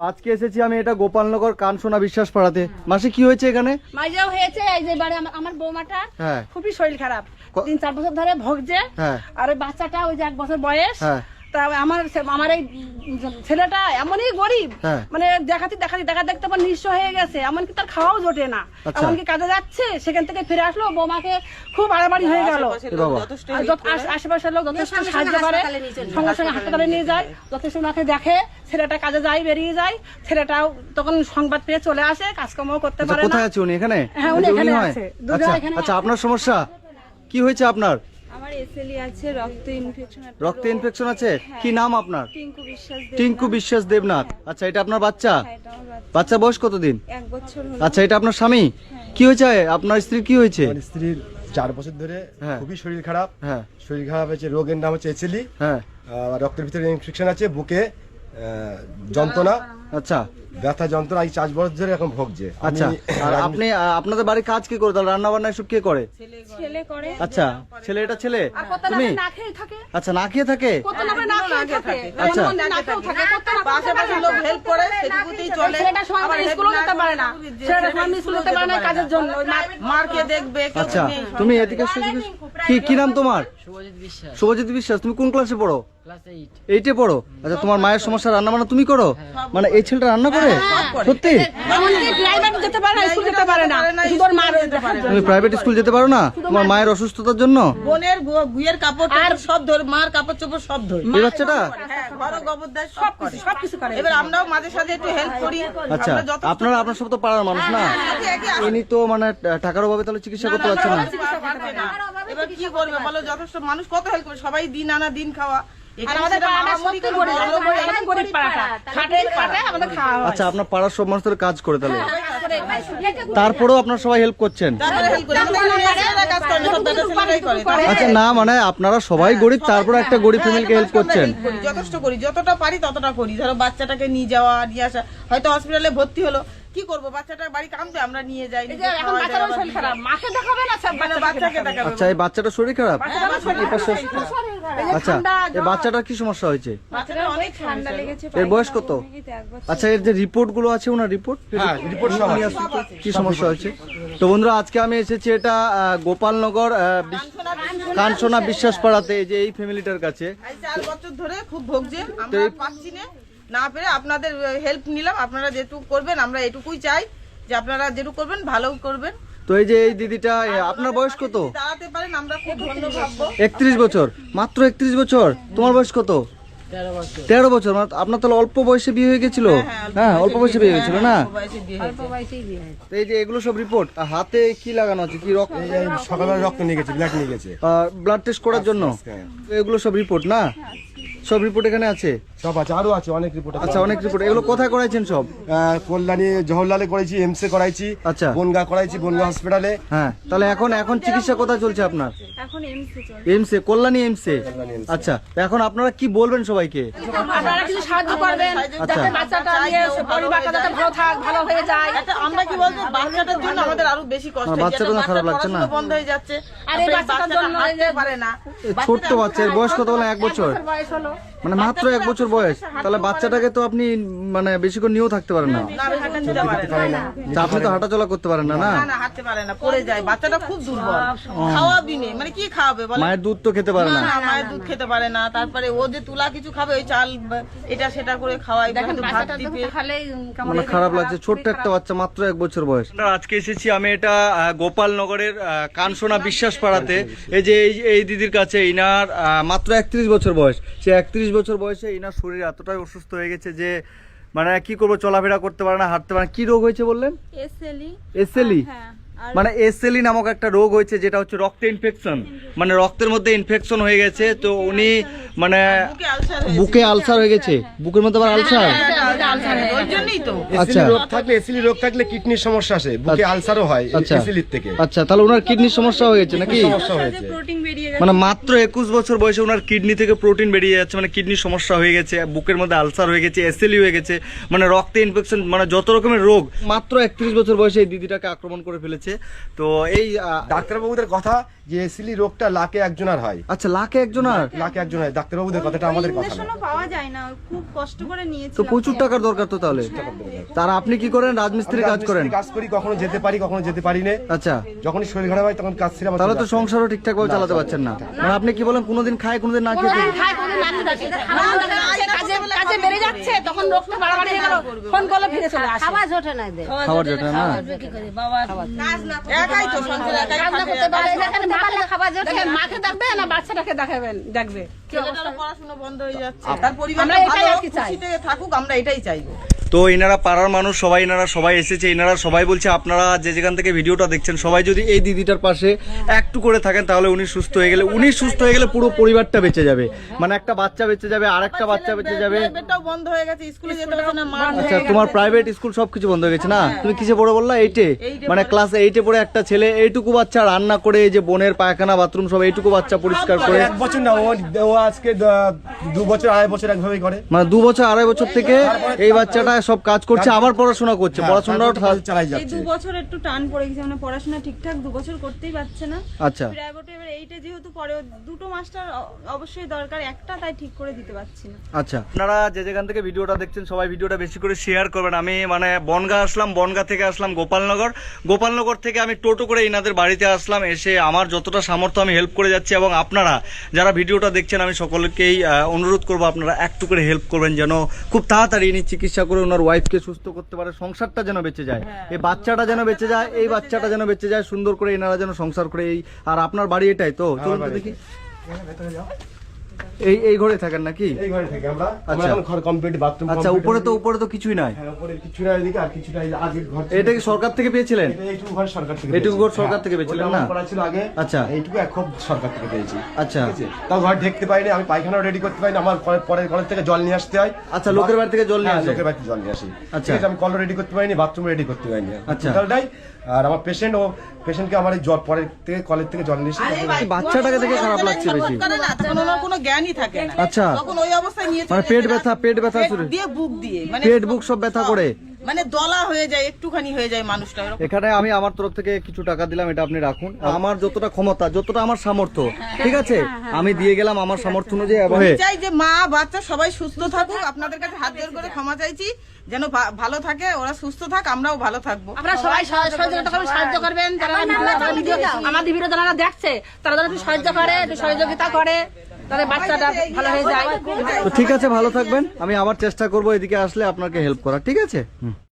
আজকে এসেছি আমি এটা গোপালনগর কানসোনা বিশ্বাস পাড়াতে। মাসে কি হয়েছে এখানে? মাইজাও হয়েছে এই যে বাড়ি আমার বৌমাটা হ্যাঁ খুবই শরীর খারাপ, 3-4 বছর ধরে ভোগছে। হ্যাঁ আর ওই বাচ্চাটা ওই যে 1 বছর বয়স। হ্যাঁ তা আমার এই ছেলেটা এমনই গরিব, হ্যাঁ। মানে দেখা দেখতে আমার নিঃস্ব হয়ে গেছে, এমনকি তার খাওয়াও জোটে না। আচ্ছা। এমনকি কাজে যাচ্ছে, সেখান থেকে ফিরে আসলো, বৌমাকে খুব আড়াবাড়ি হয়ে গেল। আশেপাশের লোক যথেষ্ট সাহায্য করে, সঙ্গে সঙ্গে হাসপাতালে নিয়ে যায়, যথেষ্ট ওনাকে দেখে। ছেলেটা কাজে যায়, বেরিয়ে যায়। ছেলেটাও তখন সংবাদ পেয়ে চলে আসে, কাজকর্ম করতে আচ্ছা, পারে না। কোথায় আছে উনি? এখানে? হ্যাঁ, উনি এই যে এখানে হয়? আছে। আচ্ছা এখানে আচ্ছা, আপনার সমস্যা কি হয়েছে? আপনার আমার এসএলই আছে, রক্ত ইনফেকশন আছে। রক্তে ইনফেকশন আছে? কি নাম আপনার? টিঙ্কু বিশ্বাস দেবনাথ। টিঙ্কু বিশ্বাস দেবনাথ। আচ্ছা, এটা আপনার বাচ্চা? হ্যাঁ, এটা আমার বাচ্চা। বাচ্চা বয়স কতদিন? 1 বছর হলো। আচ্ছা, এটা আপনার স্বামী? কি হয়েছে আপনার স্ত্রীর? কি হয়েছে? আমার স্ত্রীর 4 বছর ধরে হ্যাঁ। খুবই শরীর খারাপ। হ্যাঁ শরীর খারাপ হয়েছে, রোগের নাম হচ্ছে এসএলই। হ্যাঁ রক্তের ভিতরে ইনফেকশন আছে, বুকে যন্ত্রণা, আচ্ছা ব্যথা যন্ত্রণা, এই 4 বছর ধরে এখন ভোগছে। আচ্ছা। আর আপনি আপনাদের বাড়ির কাজ কি করে? তাহলে রান্না বান্না সব কে করে? ছেলে করে। আচ্ছা, ছেলে, এটা ছেলে, আর কত তুমি? না খেয়ে থাকে, আচ্ছা, না খেয়ে থাকে? কত না খেয়ে থাকে। আচ্ছা। না খেয়েও থাকে, কত না আশেপাশের লোক হেল্প করে, সেটুকুতেই চলে। ছেলেটা সময় মতো স্কুলে যেতে পারে না, ছেলেটা সময় মতো স্কুলে যেতে পারে না কাজের জন্য। ওই মারকে দেখবে কেউ আচ্ছা, নেই। তুমি এদিকে এসো, এদিকে এসো। কি নাম তোমার? শুভজিৎ বিশ্বাস, শুভজিৎ বিশ্বাস। তুমি কোন ক্লাসে পড়ো? ক্লাস 8। 8-এ পড়ো। আচ্ছা, তোমার মায়ের সমস্যা, রান্না বান্না তুমি করো? মানে এই ছেলেটা রান্না করে? সত্যি? এমনকি প্রাইভেট যেতে পারে না, স্কুল যেতে পারে না, শুধু ওর মার যেতে পারে। তুমি প্রাইভেট স্কুল যেতে পারো না তোমার মায়ের অসুস্থতার জন্য? বোনের গুয়ের কাপড় আর সব ধরে, মার কাপড় চোপড় সব ধরে। এই বাচ্চাটা? হ্যাঁ, ঘরও গোবর দেয়, সব করে। সবকিছু করে। এবার আমরাও মাঝে সাঝে একটু হেল্প করি। আচ্ছা, আমরা যত আপনার সব তো পাড়ার মানুষ না? ইনি তো মানে টাকার অভাবে তাহলে চিকিৎসা করতে পারছে না। পারবে না। এবার কি করবে বলো, যথেষ্ট মানুষ কত হেল্প করে, সবাই দিন আনা দিন খাওয়া। আর এখানে আমাদের সেটা পাড়াটা মারামারি সত্যি করে গরিব, বড় বড় আমাদের গরিব পাড়াটা। খাটে আমাদের খাওয়া হয়। আচ্ছা, আপনার পাড়ার সব মানুষ তাহলে কাজ করে তাহলে? তারপরেও আপনার সবাই হেল্প করছেন? তারপরে হেল্প করে। আমাদের মেয়েছেলেরা কাজ করে না, সব বেটা ছেলেরাই করে। আচ্ছা, না মানে আপনারা সবাই গরিব, তারপরে একটা গরিব ফ্যামিলিকে হেল্প করছেন? করি, যথেষ্ট করি, যতটা পারি ততটা করি। ধরো বাচ্চাটাকে নিয়ে যাওয়া, নিয়ে আসা, হয়তো হসপিটালে ভর্তি হলো, কি করবো, বাচ্চাটার বাড়ি কাঁদবে, আমরা নিয়ে যাই, এই যে এখন বাচ্চারও শরীর খারাপ, মাকে দেখাবে না, সব মানে বাচ্চাকে দেখাবে। আচ্ছা, এই বাচ্চাটার শরীর খারাপ? আচ্ছা, এই বাচ্চাটার কি সমস্যা হয়েছে? বাচ্চাটার অনেক ঠান্ডা লেগেছে। এর বয়স কত? 1 বছর। আচ্ছা, এর যে রিপোর্ট গুলো আছে, ওনার রিপোর্ট হ্যাঁ, report সব আছে। কি সমস্যা হয়েছে? তো বন্ধুরা, আজকে আমি এসেছি এটা গোপালনগর কানসোনা বিশ্বাস পাড়াতে, এই যে এই ফ্যামিলিটার কাছে। এই 4 বছর ধরে খুব ভোগছে, আমরা পাচ্ছি না পেরে আপনাদের হেল্প নিলাম। আপনারা যেটুকু করবেন, আমরা এটুকুই চাই যে আপনারা যেটুকু করবেন ভালো করবেন। তো এই যে এই দিদিটা, আপনার বয়স কত? যদি দাঁড়াতে পারেন আমরা খুব ধন্য ভাববো। 31 বছর, মাত্র 31 বছর। তোমার বয়স কত? 13 বছর। মানে আপনার তাহলে অল্প বয়সে বিয়ে হয়ে গেছিল? হ্যাঁ, অল্প বয়সে বিয়ে হয়েছিল না? বয়সে বিয়ে হয়েছে। তো এই যে এগুলো সব রিপোর্ট, হাতে কি লাগানো আছে? কি রক্ত? এই সকালবেলা রক্ত নিয়ে গেছে, ব্লাড নিয়ে গেছে। ব্লাড টেস্ট করার জন্য? হ্যাঁ। তো এগুলো সব রিপোর্ট না? সব রিপোর্ট এখানে আছে? সব আছে, আরো আছে, অনেক রিপোর্ট আছে। আচ্ছা, অনেক রিপোর্ট। এগুলো কোথায় করাইছেন সব? কল্যাণী জওহরলালে করেছি, এমসে করাইছি, আচ্ছা। বনগা করাইছি, বনগা হসপিটালে। হ্যাঁ, তাহলে এখন চিকিৎসা কোথায় চলছে আপনার? এখন এমসে চলে। এমসে, কল্যাণী এমসে। আচ্ছা, এখন আপনারা কি বলবেন সবাইকে? আপনারা কিছু সাহায্য করবেন, আচ্ছা। যাতে বাচ্চাটা নিয়ে পরিবারটা যাতে ভালো হয়ে যায়। একটা আমরা কি বলবো, বাচ্চাটার জন্য আমাদের আরো বেশি কষ্ট হচ্ছে। বাচ্চাটার একটা খারাপ লাগছে না? পড়াশোনা বন্ধ হয়ে যাচ্ছে, আর এই তারপরে বাচ্চাটার বাচ্চাটা জন্য হাঁটতে পারে না। ছোট্ট বাচ্চা, এর বয়স কত বলে? 1 বছর। বয়স হলো, মানে মাত্র 1 বছর বয়স। তাহলে বাচ্চাটাকে তো আপনি মানে বেশিক্ষণ নিয়েও থাকতে পারেন না। না, হাঁটা নিতে পারে না। তা আপনি তো হাঁটাচলা করতে পারেন না? না, না, হাঁটতে পারে না, পড়ে যায়। বাচ্চাটা খুব দুর্বল, খাওয়াবি নেই, মানে কি খাওয়াবে বলে? মায়ের দুধ তো খেতে পারে না। না, মায়ের দুধ খেতে পারে না। তারপরে ও যে তুলা কিছু খাবে, ওই চাল এটা সেটা করে খাওয়াই, দেখেন ভাত বাচ্চাটা টিপে। দেখালেই কেমন মানে খারাপ লাগছে, ছোট্ট একটা বাচ্চা, মাত্র 1 বছর বয়স। আজকে এসেছি আমি এটা গোপালনগরের কানসোনা বিশ্বাস পাড়াতে। এই যে এই দিদির কাছে, ইনার মাত্র 31 বছর বয়স। সে 31 বছর বয়সে ইনার শরীর এতটাই অসুস্থ হয়ে গেছে যে মানে কি করবো, চলাফেরা করতে পারে না, হাঁটতে পারে না। কি রোগ হয়েছে বললেন? এসএলই। এসএলই? হ্যাঁ। আর মানে এসএলই নামক একটা রোগ হয়েছে, যেটা হচ্ছে রক্তে ইনফেকশন, মানে রক্তের মধ্যে ইনফেকশন হয়ে গেছে। তো উনি মানে বুকে আলসার হয়েছে। বুকে আলসার হয়ে গেছে, বুকের মধ্যে আবার আলসার। ওই জন্যই তো আচ্ছা। এসিলি রোগ থাকলে কিডনির সমস্যা আসে, বুকে আলসারও হয় আচ্ছা। এসিলির থেকে। আচ্ছা, তাহলে ওনার কিডনির সমস্যা হয়ে গেছে নাকি? সমস্যা হয়েছে। প্রোটিন বেরিয়ে গেছে। মানে মাত্র 21 বছর বয়সে ওনার কিডনি থেকে প্রোটিন বেরিয়ে যাচ্ছে, মানে কিডনির সমস্যা হয়ে গেছে, বুকের মধ্যে আলসার হয়ে গেছে, এসএলই হয়ে গেছে, মানে রক্তে ইনফেকশন, মানে যত রকমের রোগ মাত্র 31 বছর বয়সে এই দিদিটাকে আক্রমণ করে ফেলেছে। তো এই ডাক্তারবাবুদের কথা যে এসিলি রোগটা লাখে একজনের হয়, আচ্ছা লাখে একজন আর লাখে একজন হয়, ডাক্তারবাবুদের কথাটা আমাদের কথা না। ইঞ্জেকশনও পাওয়া যায় না, খুব কষ্ট করে তো নিয়েছিলাম। প্রচুর টাকার দরকার তো তাহলে। তার আপনি কি করেন? রাজমিস্ত্রি কাজ করেন? কাজ করি, কখনো যেতে পারি কখনো যেতে পারি না। আচ্ছা, যখনই শরীর খারাপ হয় তখন কাজ ছেড়ে আমার তাহলে তো চলে আসতে হয়। সংসারও ঠিকঠাক ভাবে চালাতে পারছেন না। মানে আপনি কি বলেন, কোনোদিন খায় কোনোদিন না খেয়ে থাকে? খায় কোনো না খেয়ে থাকে। কাজে কাজে বেড়ে যাচ্ছে, তখন রোগটা বাড়াবাড়ি হয়ে গেল, ফোন করলে ফিরে চলে আসে। খাবার জোটে না। একাই তো সংসারে একাই কাজ না খাটে, করতে পারে, একাই এখানে দেখেন, মাকে দেখবে না বাচ্চাটাকে দেখবে। ছেলেটারও পড়াশোনা বন্ধ হয়ে যাচ্ছে, তার পরিবার আমরা এটাই ভালো আর কি চাই। খুশিতে থাকুক, আমরা এটাই চাইবো। তো এনারা পাড়ার মানুষ সবাই, এনারা সবাই এসেছে, এনারা সবাই বলছে আপনারা যে যেখান থেকে ভিডিওটা দেখছেন সবাই যদি এই দিদিটার পাশে একটু করে থাকেন তাহলে উনি সুস্থ হয়ে গেলে, পুরো পরিবারটা বেঁচে যাবে। মানে একটা বাচ্চা বেঁচে যাবে, আর একটা বাচ্চা বেঁচে যাবে। প্রাইভেটটাও বন্ধ হয়ে গেছে, স্কুলে যেতে পারছে না, মা আচ্ছা, তোমার প্রাইভেট স্কুল সবকিছু বন্ধ হয়ে গেছে না? তুমি কিসে পড়ে বললা? 8-এ। মানে ক্লাস 8-এ পড়ে একটা ছেলে এইটুকু বাচ্চা রান্না করে, এই যে বোনের পায়খানা বাথরুম সব এইটুকু বাচ্চা পরিষ্কার করে। 1 বছর না, ও আজকে 2 বছর 2.5 বছর একভাবেই করে। মানে 2 বছর 2.5 বছর থেকে এই বাচ্চাটা সব কাজ করছে, আবার পড়াশোনা করছে, পড়াশোনাও চালাই এই যাচ্ছে। 2 বছর একটু টান পড়ে গেছে, মানে পড়াশোনা ঠিকঠাক 2 বছর করতেই পারছে না। আচ্ছা। প্রাইভেটে এবার 8-এ যেহেতু পরে দুটো মাস্টার অবশ্যই দরকার, একটা তাই ঠিক করে দিতে পারছি না। আচ্ছা, আপনারা যে যেখান থেকে ভিডিওটা দেখছেন সবাই ভিডিওটা বেশি করে শেয়ার করবেন। আমি মানে বনগাঁ আসলাম, বনগাঁ থেকে আসলাম গোপালনগর থেকে আমি টোটো করে এনাদের বাড়িতে আসলাম, এসে আমার যতটা সামর্থ্য আমি হেল্প করে যাচ্ছি। এবং আপনারা যারা ভিডিওটা দেখছেন আমি সকলকেই অনুরোধ করবো আপনারা একটু করে হেল্প করবেন, যেন খুব তাড়াতাড়ি ইনি চিকিৎসা করে ওনার ওয়াইফকে সুস্থ করতে পারে, সংসারটা যেন বেঁচে যায়, এই বাচ্চাটা যেন বেঁচে যায়, এই বাচ্চাটা যেন বেঁচে যায়, সুন্দর করে এনারা যেন সংসার করে। এই আর আপনার বাড়ি এটাই তো? চলুন তো দেখি। এই ঘরে থাকেন নাকি? এই ঘরে থেকে আমরা আচ্ছা। এখন ঘর কমপ্লিট, বাথরুম আচ্ছা, উপরে তো কিছুই নাই। হ্যাঁ, উপরে কিছুটা এদিকে আর কিছুটা এই যে আগের ঘর ছিল। এটা কি সরকার থেকে পেয়েছিলেন? এইটুকু ঘর সরকার থেকে এইটুকু পেয়েছি। ঘর সরকার থেকে হ্যাঁ, পেয়েছিলেন ওটা না? আমার করা ছিল আগে। আচ্ছা। এইটুকু এখন সরকার থেকে পেয়েছি। আচ্ছা। ঠিক আছে? তাও ঘর ঢেকতে পারিনি, আমি পায়খানাও রেডি করতে পারিনি, আমার পরের ঘর থেকে জল নিয়ে আসতে হয়। আচ্ছা, লোকের বাড়ি থেকে জল নিয়ে হ্যাঁ, আসে? লোকের বাড়ি থেকে জল নিয়ে আসি। আচ্ছা। ঠিক আছে, আমি কলও রেডি করতে পারিনি, বাথরুম রেডি করতে পারিনি। আচ্ছা। টোটালটাই। আর আমার পেশেন্টকে আমার এই জল পরের থেকে কলের থেকে জল নিয়ে এসে এই বাচ্চাটাকে দেখে খারাপ লাগছে বেশি। করে না, তখন ওনার কোনো জ্ঞানই থাকে না। আচ্ছা। তখন ওই অবস্থায় নিয়ে মানে চলে পেট যেতে ব্যথা, রাস্তা- পেট ব্যথা পেট শুরু, দিয়ে বুক দিয়ে, মানে পেট বুক সব ব্যথা করে। মানে দলা হয়ে যায়, একটুখানি হয়ে যায় মানুষটা এরকম। এখানে আমি আমার তরফ থেকে কিছু টাকা দিলাম, এটা আপনি রাখুন। আমার যতটা ক্ষমতা, যতটা আমার সামর্থ্য, ঠিক আছে, আমি দিয়ে গেলাম আমার সামর্থ্য অনুযায়ী। এবং চাই যে মা বাচ্চা সবাই সুস্থ থাকুক, আপনাদের কাছে হাত জোড় করে ক্ষমা চাইছি, যেন ভালো থাকে, ওরা সুস্থ থাক, আমরাও ভালো থাকবো। আমরা সবাই সহযোগিতা করবেন, সাহায্য করবেন। যারা আমাদের ভিডিও যারা দেখছে তারা যেন একটু সাহায্য করে, একটু সহযোগিতা করে, তাহলে বাচ্চাটা ভালো হয়ে যায়। তো ঠিক আছে, ভালো থাকবেন। আমি আবার চেষ্টা করবো এদিকে আসলে আপনাকে হেল্প করা, ঠিক আছে?